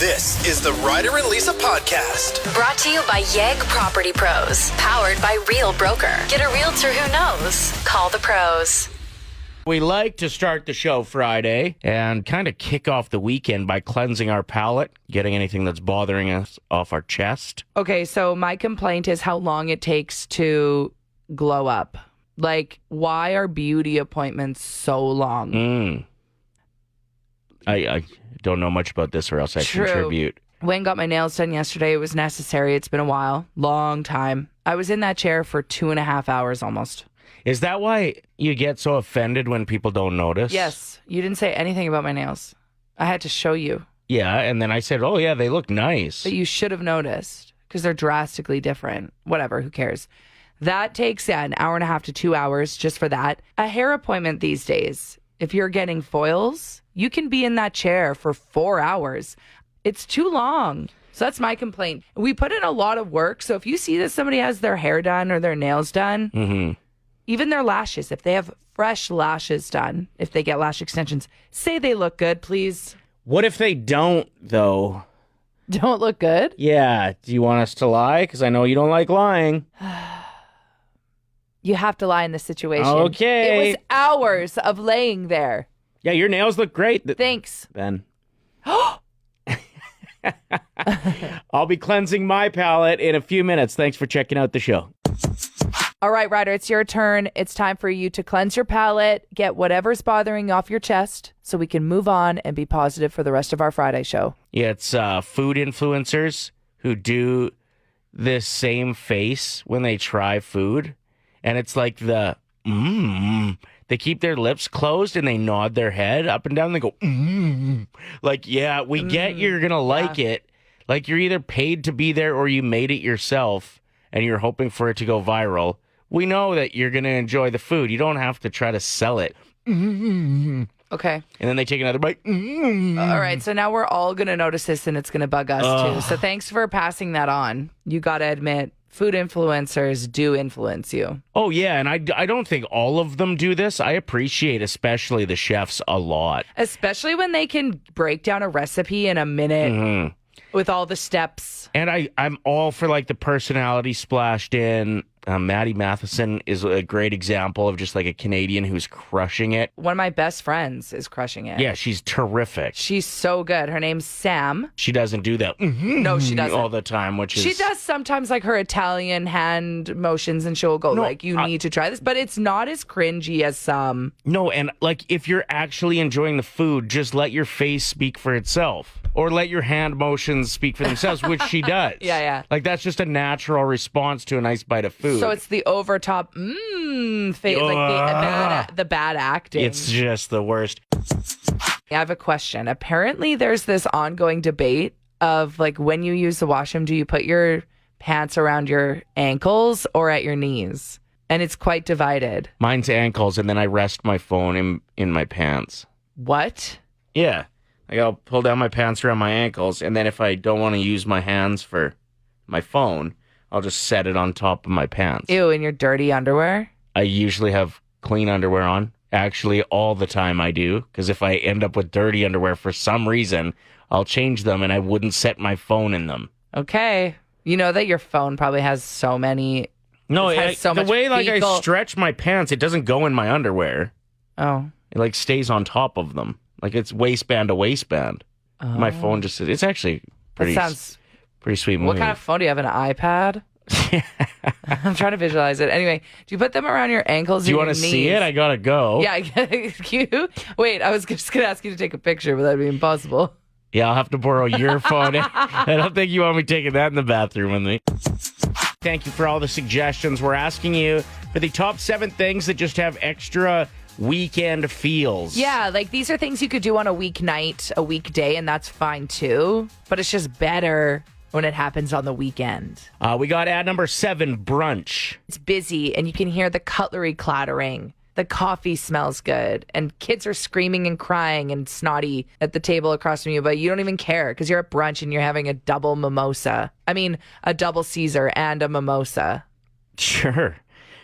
This is the Ryder and Lisa podcast. Brought to you by Yegg Property Pros. Powered by Real Broker. Get a realtor who knows. Call the pros. We like to start the show Friday and kind of kick off the weekend by cleansing our palate, getting anything that's bothering us off our chest. Okay, so my complaint is how long it takes to glow up. Like, why are beauty appointments so long? I don't know much about this, or else I contribute. Wayne got my nails done yesterday. It was necessary. It's been a while. Long time. I was in that chair for 2.5 hours almost. Is that why you get so offended when people don't notice? Yes. You didn't say anything about my nails. I had to show you. Yeah, and then I said, oh, yeah, they look nice. But you should have noticed because they're drastically different. Whatever, who cares? That takes an hour and a half to 2 hours just for that. A hair appointment these days, if you're getting foils, you can be in that chair for 4 hours. It's too long. So that's my complaint. We put in a lot of work. So if you see that somebody has their hair done or their nails done, even their lashes, if they have fresh lashes done, if they get lash extensions, say they look good, please. What if they don't, though? Don't look good? Yeah. Do you want us to lie? Because I know you don't like lying. You have to lie in this situation. Okay. It was hours of laying there. Yeah, your nails look great. Thanks. Ben. I'll be cleansing my palate in a few minutes. Thanks for checking out the show. All right, Ryder, it's your turn. It's time for you to cleanse your palate, get whatever's bothering you off your chest so we can move on and be positive for the rest of our Friday show. Yeah, it's food influencers who do this same face when they try food. And it's like they keep their lips closed and they nod their head up and down. And they go, like, yeah, we get you're going to like it. Like, you're either paid to be there or you made it yourself and you're hoping for it to go viral. We know that you're going to enjoy the food. You don't have to try to sell it. Okay. And then they take another bite. All right, so now we're all going to notice this and it's going to bug us too. So thanks for passing that on. You got to admit, food influencers do influence you. Oh, yeah, and I don't think all of them do this. I appreciate especially the chefs a lot. Especially when they can break down a recipe in a minute with all the steps. And I'm all for, like, the personality splashed in. Maddie Matheson is a great example of just, like, a Canadian who's crushing it. One of my best friends is crushing it. Yeah, she's terrific. She's so good. Her name's Sam. She doesn't do that No, she doesn't. all the time, which is... She does sometimes, like, her Italian hand motions, and she'll go, you need to try this. But it's not as cringy as some. No, and, like, if you're actually enjoying the food, just let your face speak for itself. Or let your hand motions speak for themselves, which she does. Yeah. Like, that's just a natural response to a nice bite of food. So it's the overtop, face, like the bad acting. It's just the worst. I have a question. Apparently, there's this ongoing debate of, like, when you use the washroom, do you put your pants around your ankles or at your knees? And it's quite divided. Mine's ankles, and then I rest my phone in my pants. What? Yeah. Like, I'll pull down my pants around my ankles, and then if I don't want to use my hands for my phone, I'll just set it on top of my pants. Ew, in your dirty underwear? I usually have clean underwear on. Actually, all the time I do, because if I end up with dirty underwear for some reason, I'll change them, and I wouldn't set my phone in them. Okay. You know that your phone probably has so many... No, the way like I stretch my pants, it doesn't go in my underwear. Oh. It, like, stays on top of them. Like, it's waistband to waistband. Oh. My phone just... It's actually pretty sweet move. What kind of phone do you have? An iPad? I'm trying to visualize it. Anyway, do you put them around your ankles? Do you want to see it? I gotta go. Yeah, wait, I was just gonna ask you to take a picture, but that'd be impossible. Yeah, I'll have to borrow your phone. I don't think you want me taking that in the bathroom with me. Thank you for all the suggestions. We're asking you for the top 7 things that just have extra weekend feels. Yeah, like, these are things you could do on a weeknight, a weekday, and that's fine too. But it's just better when it happens on the weekend. We got ad number 7, brunch. It's busy, and you can hear the cutlery clattering. The coffee smells good, and kids are screaming and crying and snotty at the table across from you, but you don't even care because you're at brunch and you're having a double mimosa. I mean, a double Caesar and a mimosa. Sure.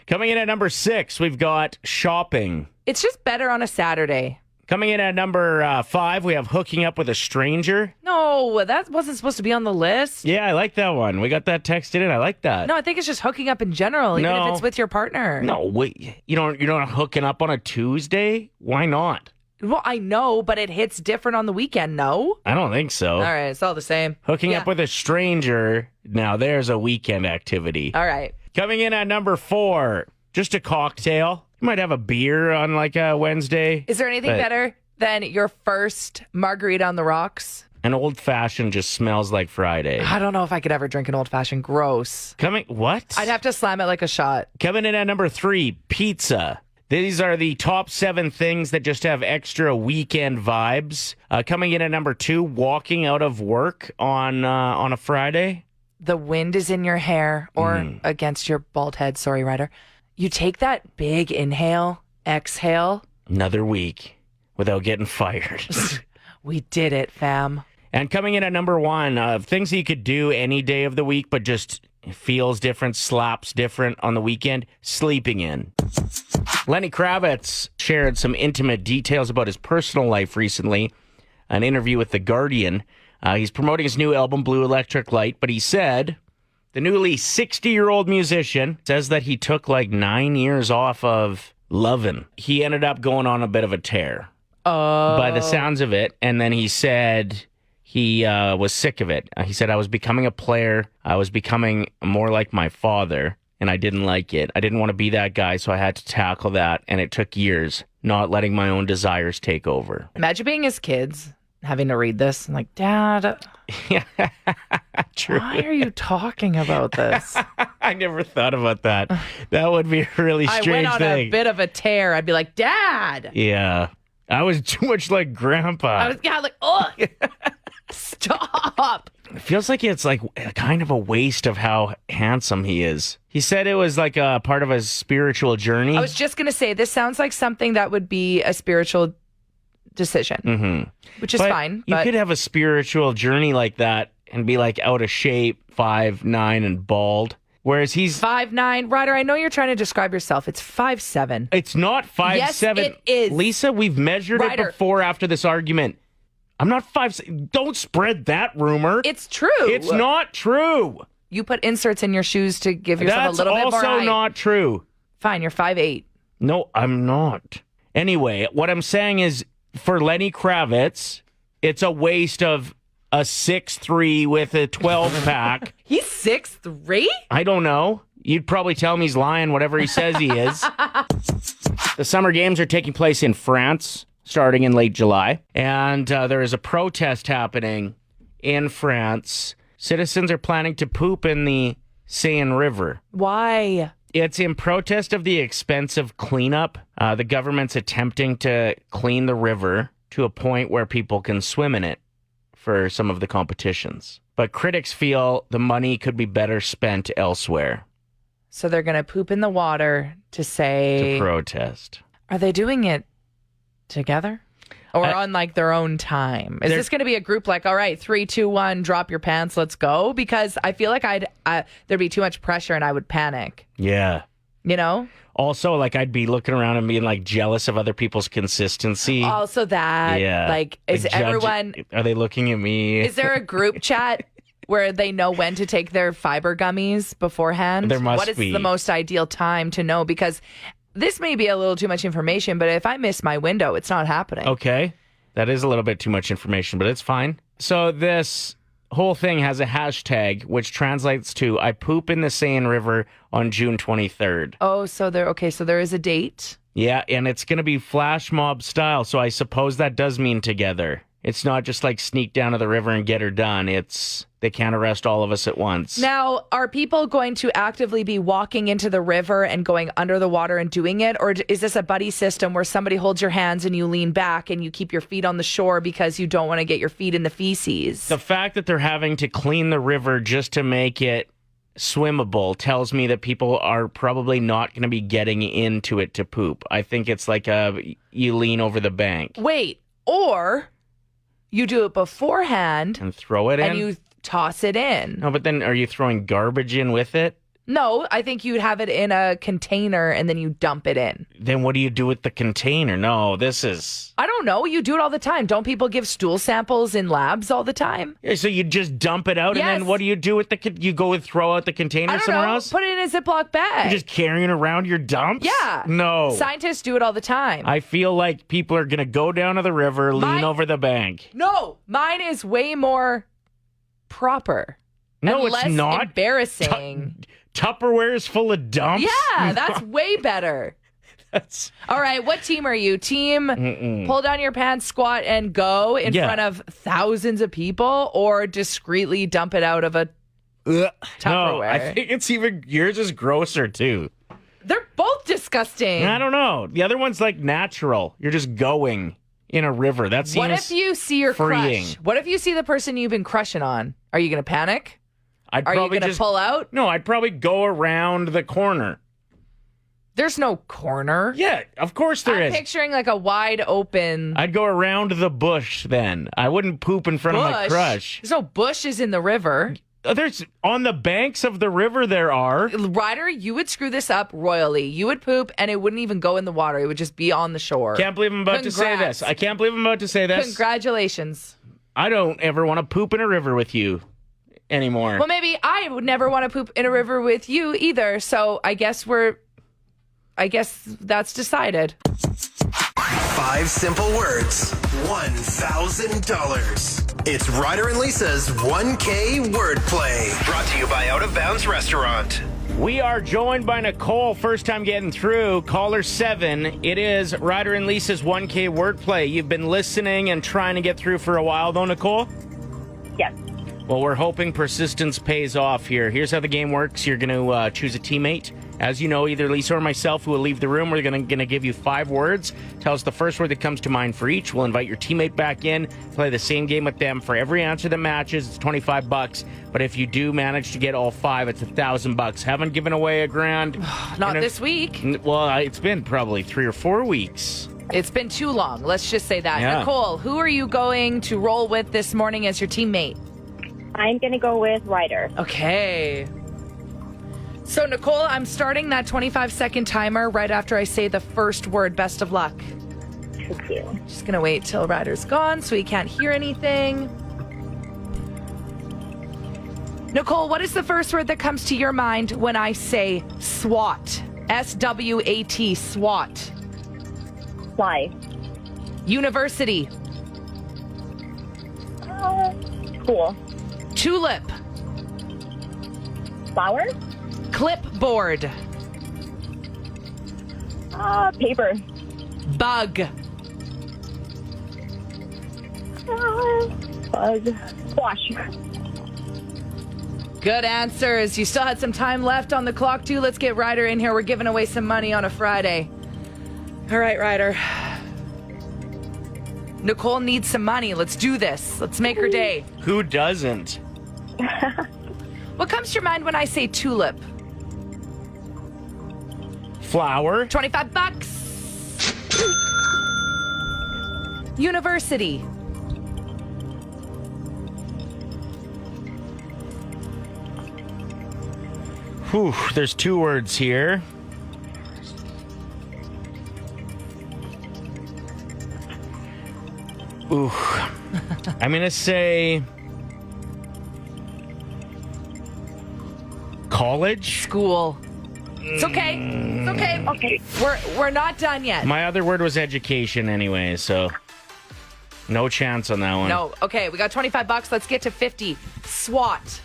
Coming in at number 6, we've got shopping. It's just better on a Saturday. Coming in at number 5, we have hooking up with a stranger. No, that wasn't supposed to be on the list. Yeah, I like that one. We got that texted in. I like that. No, I think it's just hooking up in general, even if it's with your partner. No, wait. You're not hooking up on a Tuesday? Why not? Well, I know, but it hits different on the weekend, no? I don't think so. All right, it's all the same. Hooking up with a stranger, now there's a weekend activity. All right. Coming in at number 4, just a cocktail. You might have a beer on like a Wednesday. Is there anything better than your first margarita on the rocks? An old-fashioned just smells like Friday. I don't know if I could ever drink an old-fashioned. Gross. What? I'd have to slam it like a shot. Coming in at number 3, pizza. These are the top 7 things that just have extra weekend vibes. Coming in at number 2, walking out of work on a Friday. The wind is in your hair or against your bald head. Sorry, Ryder. You take that big inhale, exhale. Another week without getting fired. We did it, fam. And coming in at number 1, things that you could do any day of the week, but just feels different, slaps different on the weekend, sleeping in. Lenny Kravitz shared some intimate details about his personal life recently. An interview with The Guardian. He's promoting his new album, Blue Electric Light, but he said the newly 60-year-old musician says that he took like 9 years off of lovin'. He ended up going on a bit of a tear by the sounds of it, and then he said he was sick of it. He said, I was becoming a player. I was becoming more like my father, and I didn't like it. I didn't want to be that guy, so I had to tackle that, and it took years, not letting my own desires take over. Imagine being his kids, having to read this, and like, Dad, True. why are you talking about this? I never thought about that. That would be a really strange I went on thing. a bit of a tear. I'd be like, Dad. Yeah. I was too much like Grandpa. I was like, oh, stop. It feels like it's like kind of a waste of how handsome he is. He said it was like a part of his spiritual journey. I was just going to say, this sounds like something that would be a spiritual decision, which is fine. You but could have a spiritual journey like that and be like out of shape, 5'9" and bald. Whereas he's 5'9". Ryder, I know you're trying to describe yourself. It's 5'7". It's not 5'7". Yes, it is. Lisa, we've measured it Ryder. before after this argument. I'm not 5'7". Don't spread that rumor. It's true. It's not true. You put inserts in your shoes to give yourself That's a little bit more also height. not true. Fine, you're 5'8". No, I'm not. Anyway, what I'm saying is for Lenny Kravitz, it's a waste of a 6'3" with a 12-pack. He's 6'3"? I don't know. You'd probably tell him he's lying, whatever he says he is. The Summer Games are taking place in France, starting in late July. And there is a protest happening in France. Citizens are planning to poop in the Seine River. Why? It's in protest of the expensive cleanup. The government's attempting to clean the river to a point where people can swim in it for some of the competitions. But critics feel the money could be better spent elsewhere. So they're going to poop in the water to say... To protest. Are they doing it together? Or on like their own time? Is this going to be a group like, all right, 3, 2, 1, drop your pants, let's go? Because I feel like there'd be too much pressure and I would panic. Yeah. You know? Also, like, I'd be looking around and being, like, jealous of other people's consistency. Also that. Yeah. Like, is everyone... Are they looking at me? Is there a group chat where they know when to take their fiber gummies beforehand? There must What is be. the most ideal time to know? Because this may be a little too much information, but if I miss my window, it's not happening. Okay. That is a little bit too much information, but it's fine. So this whole thing has a hashtag, which translates to I poop in the Seine River on June 23rd. Oh, so there is a date? Yeah, and it's going to be flash mob style, so I suppose that does mean together. It's not just like sneak down to the river and get her done. They can't arrest all of us at once. Now, are people going to actively be walking into the river and going under the water and doing it? Or is this a buddy system where somebody holds your hands and you lean back and you keep your feet on the shore because you don't want to get your feet in the feces? The fact that they're having to clean the river just to make it swimmable tells me that people are probably not going to be getting into it to poop. I think it's like you lean over the bank. Wait, or you do it beforehand and throw it in? and you toss it in. No, but then are you throwing garbage in with it? No, I think you'd have it in a container and then you dump it in. Then what do you do with the container? No, this is... I don't know. You do it all the time. Don't people give stool samples in labs all the time? Yeah, so you just dump it out, Yes. and then what do you do with you go and throw out the container I don't somewhere know. else? Put it in a Ziploc bag. You're just carrying around your dumps? Yeah. No. Scientists do it all the time. I feel like people are going to go down to the river, lean over the bank. No, mine is way more proper. No, and it's less not. embarrassing. Tupperware is full of dumps? Yeah, that's way better. All right, what team are you? Team pull down your pants, squat, and go in front of thousands of people, or discreetly dump it out of a Tupperware? No, I think it's even... Yours is grosser, too. They're both disgusting. I don't know. The other one's like natural. You're just going in a river. That seems What if you see your freeing. crush? What if you see the person you've been crushing on? Are you going to panic? I'd Are you probably going to pull out? No, I'd probably go around the corner. There's no corner. Yeah, of course there I'm is. picturing like a wide open I'd go around the bush then. I wouldn't poop in front of my crush. There's no bushes in the river. There's on the banks of the river there are. Ryder, you would screw this up royally. You would poop and it wouldn't even go in the water. It would just be on the shore. Can't believe I'm about to say Congrats. this. I can't believe I'm about to say this. Congratulations. I don't ever want to poop in a river with you anymore. Well, maybe I would never want to poop in a river with you either. So I guess that's decided. 5 simple words, $1,000. It's Ryder and Lisa's 1K wordplay. Brought to you by Out of Bounds Restaurant. We are joined by Nicole, first time getting through. Caller 7. It is Ryder and Lisa's 1K wordplay. You've been listening and trying to get through for a while, though, Nicole? Yes. Well, we're hoping persistence pays off here. Here's how the game works. You're going to choose a teammate. As you know, either Lisa or myself who will leave the room. We're going to give you 5 words. Tell us the first word that comes to mind for each. We'll invite your teammate back in, play the same game with them. For every answer that matches, it's $25. But if you do manage to get all 5, it's $1,000. Haven't given away a grand. Not this week. Well, it's been probably 3 or 4 weeks. It's been too long. Let's just say that. Yeah. Nicole, who are you going to roll with this morning as your teammate? I'm going to go with Ryder. Okay. So, Nicole, I'm starting that 25-second timer right after I say the first word. Best of luck. Thank you. Just going to wait till Ryder's gone so he can't hear anything. Nicole, what is the first word that comes to your mind when I say SWAT? S-W-A-T, SWAT. Fly. University. Cool. Tulip. Flower. Clipboard. Paper. Bug. Bug. Squash. Good answers. You still had some time left on the clock, too. Let's get Ryder in here. We're giving away some money on a Friday. All right, Ryder. Nicole needs some money. Let's do this. Let's make her day. Who doesn't? What comes to your mind when I say tulip? Flower. $25. University. Whew, there's 2 words here. Ooh. I'm going to say college. School. It's okay. It's okay. Okay. We're not done yet. My other word was education anyway, so no chance on that one. No. Okay, we got $25. Let's get to 50. SWAT.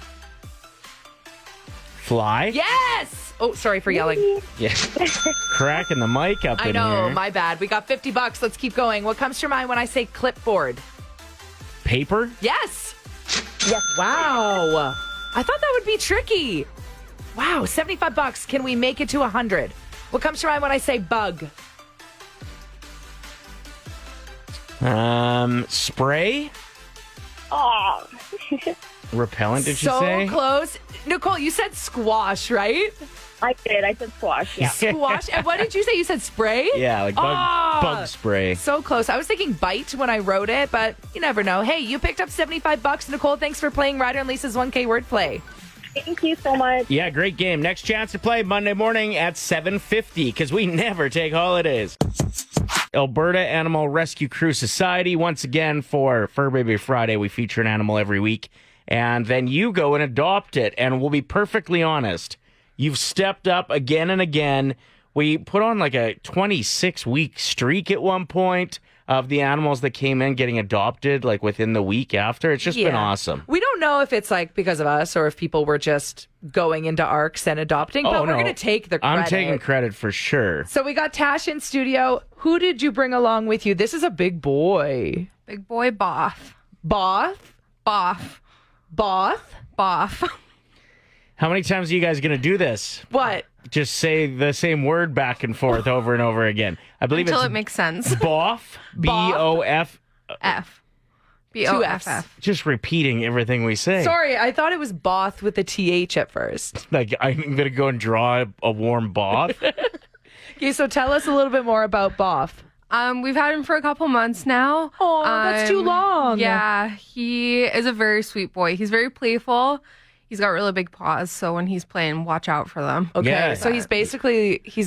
Fly? Yes! Oh, sorry for yelling. Yeah. Cracking the mic up I in know, here. my bad. We got $50. Let's keep going. What comes to your mind when I say clipboard? Paper? Yes. Yes. Wow. I thought that would be tricky. Wow, $75. Can we make it to 100? What comes to mind when I say bug? Spray? Oh. Repellent, did you So say? close. Nicole, you said squash, right? I did. I said squash. Yeah. Squash. And what did you say? You said spray? Yeah, like bug spray. So close. I was thinking bite when I wrote it, but you never know. Hey, you picked up $75. Nicole, thanks for playing Ryder and Lisa's 1K wordplay. Thank you so much. Yeah, great game. Next chance to play Monday morning at 7:50 because we never take holidays. Alberta Animal Rescue Crew Society. Once again, for Fur Baby Friday, we feature an animal every week. And then you go and adopt it. And we'll be perfectly honest. You've stepped up again and again. We put on like a 26-week streak at one point of the animals that came in getting adopted like within the week after. It's just been awesome. We don't know if it's like because of us or if people were just going into ARCs and adopting, but we're going to take the credit. I'm taking credit for sure. So we got Tash in studio. Who did you bring along with you? This is a big boy. Big boy Boff. Both? Boff. Both? Boff. How many times are you guys going to do this? What? Just say the same word back and forth over and over again. I believe Until it's it makes sense. Boff. B-O-F. F. B-O-F-F. Just repeating everything we say. Sorry, I thought it was Both with a TH at first. Like, I'm going to go and draw a warm bath. Okay, so tell us a little bit more about Both. We've had him for a couple months now. Oh, that's too long. Yeah, he is a very sweet boy. He's very playful. He's got really big paws, so when he's playing, watch out for them. Okay, Yeah. so he's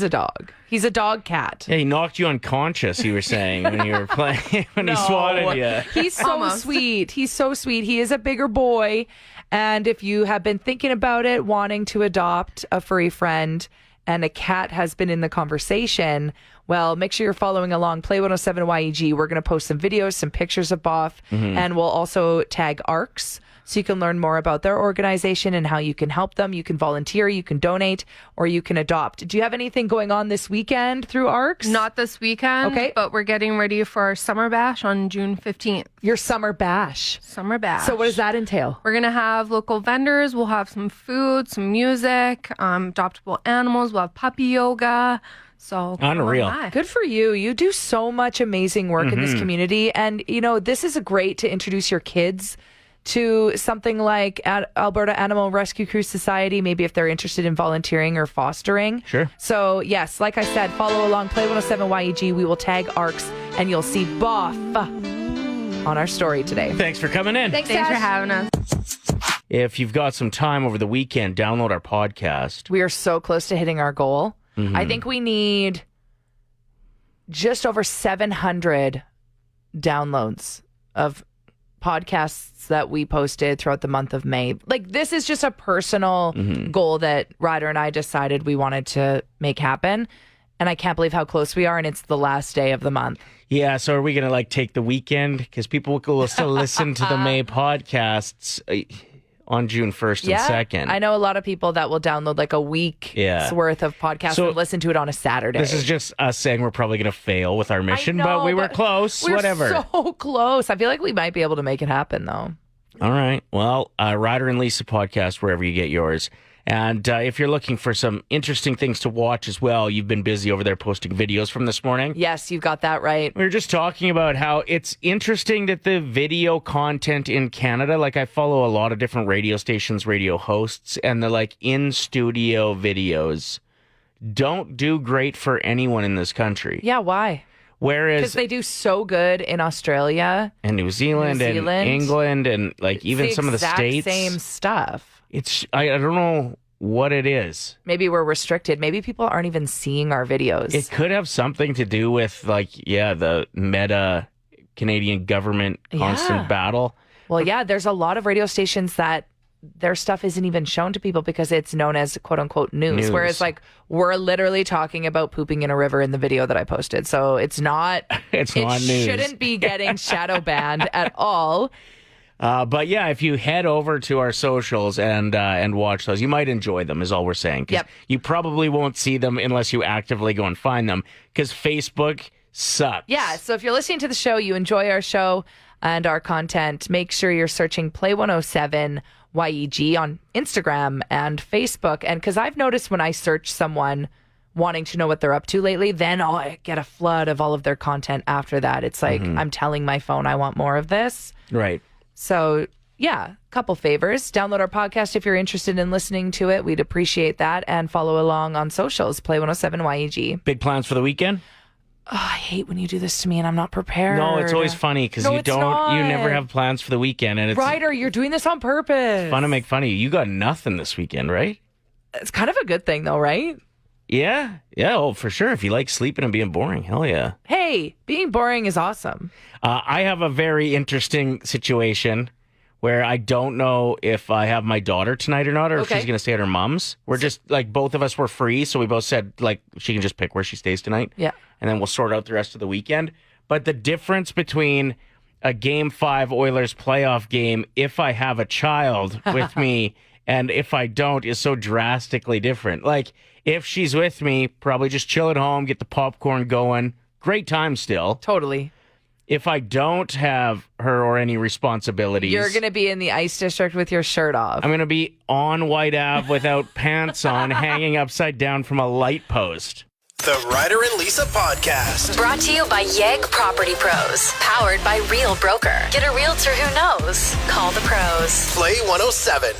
a dog. He's a dog cat. Yeah, he knocked you unconscious, you were saying, when you were playing, when he swatted you. He's so Almost. sweet. He's so sweet. He is a bigger boy. And if you have been thinking about it, wanting to adopt a furry friend, and a cat has been in the conversation, well, make sure you're following along. Play 107 YEG. We're going to post some videos, some pictures of Boff, and we'll also tag ARCs so you can learn more about their organization and how you can help them. You can volunteer, you can donate, or you can adopt. Do you have anything going on this weekend through ARCs? Not this weekend, Okay. but we're getting ready for our summer bash on June 15th. Your summer bash. Summer bash. So what does that entail? We're going to have local vendors. We'll have some food, some music, adoptable animals. We'll have puppy yoga. So come on Unreal. by. Good for you. You do so much amazing work in this community. And, you know, this is great to introduce your kids to something like Alberta Animal Rescue Crew Society, maybe if they're interested in volunteering or fostering. Sure. So, yes, like I said, follow along, Play 107 YEG. We will tag ARCs, and you'll see Boff on our story today. Thanks for coming in. Thanks for having us. If you've got some time over the weekend, download our podcast. We are so close to hitting our goal. I think we need just over 700 downloads of podcasts that we posted throughout the month of May. Like, this is just a personal goal that Ryder and I decided we wanted to make happen. And I can't believe how close we are, and it's the last day of the month. Yeah, so are we going to like take the weekend? Because people will still listen to the May podcasts on June 1st and 2nd. I know a lot of people that will download like a week's worth of podcasts and listen to it on a Saturday. This is just us saying we're probably going to fail with our mission, I know, but we were close. We're Whatever. so close. I feel like we might be able to make it happen, though. All right. Well, Ryder and Lisa podcast, wherever you get yours. And if you're looking for some interesting things to watch as well, you've been busy over there posting videos from this morning. Yes, you've got that right. We were just talking about how it's interesting that the video content in Canada, like I follow a lot of different radio stations, radio hosts, and the like in-studio videos don't do great for anyone in this country. Yeah, why? Whereas Because they do so good in Australia and New Zealand and England and like even some of the states. Same stuff. It's I don't know what it is. Maybe we're restricted. Maybe people aren't even seeing our videos. It could have something to do with like the meta Canadian government constant battle. Well, yeah, there's a lot of radio stations that their stuff isn't even shown to people because it's known as quote unquote news. Whereas like we're literally talking about pooping in a river in the video that I posted. So it's not It's not news. It shouldn't be getting shadow banned at all. But yeah, if you head over to our socials and watch those, you might enjoy them, is all we're saying. 'Cause Yep. You probably won't see them unless you actively go and find them, because Facebook sucks. Yeah, so if you're listening to the show, you enjoy our show and our content, make sure you're searching Play 107 YEG on Instagram and Facebook. And because I've noticed when I search someone wanting to know what they're up to lately, then I get a flood of all of their content after that. It's like I'm telling my phone I want more of this. Right. So, yeah, couple favors. Download our podcast if you're interested in listening to it. We'd appreciate that. And follow along on socials, Play 107 YEG. Big plans for the weekend? Oh, I hate when you do this to me and I'm not prepared. No, it's always funny because No, you it's don't, not. you never have plans for the weekend, and it's Ryder, you're doing this on purpose. fun to make fun of you. You got nothing this weekend, right? It's kind of a good thing, though, right? Yeah. Oh, for sure. If you like sleeping and being boring, hell yeah. Hey, being boring is awesome. I have a very interesting situation where I don't know if I have my daughter tonight or not, or if Okay. she's going to stay at her mom's. We're just like, both of us were free, so we both said like she can just pick where she stays tonight. Yeah. And then we'll sort out the rest of the weekend. But the difference between a Game 5 Oilers playoff game, if I have a child with me, and if I don't, is so drastically different. Like, if she's with me, probably just chill at home, get the popcorn going. Great time still. Totally. If I don't have her or any responsibilities, You're going to be in the ice district with your shirt off. I'm going to be on White Ave without pants on, hanging upside down from a light post. The Ryder and Lisa podcast. Brought to you by Yegg Property Pros. Powered by Real Broker. Get a realtor who knows. Call the pros. Play 107.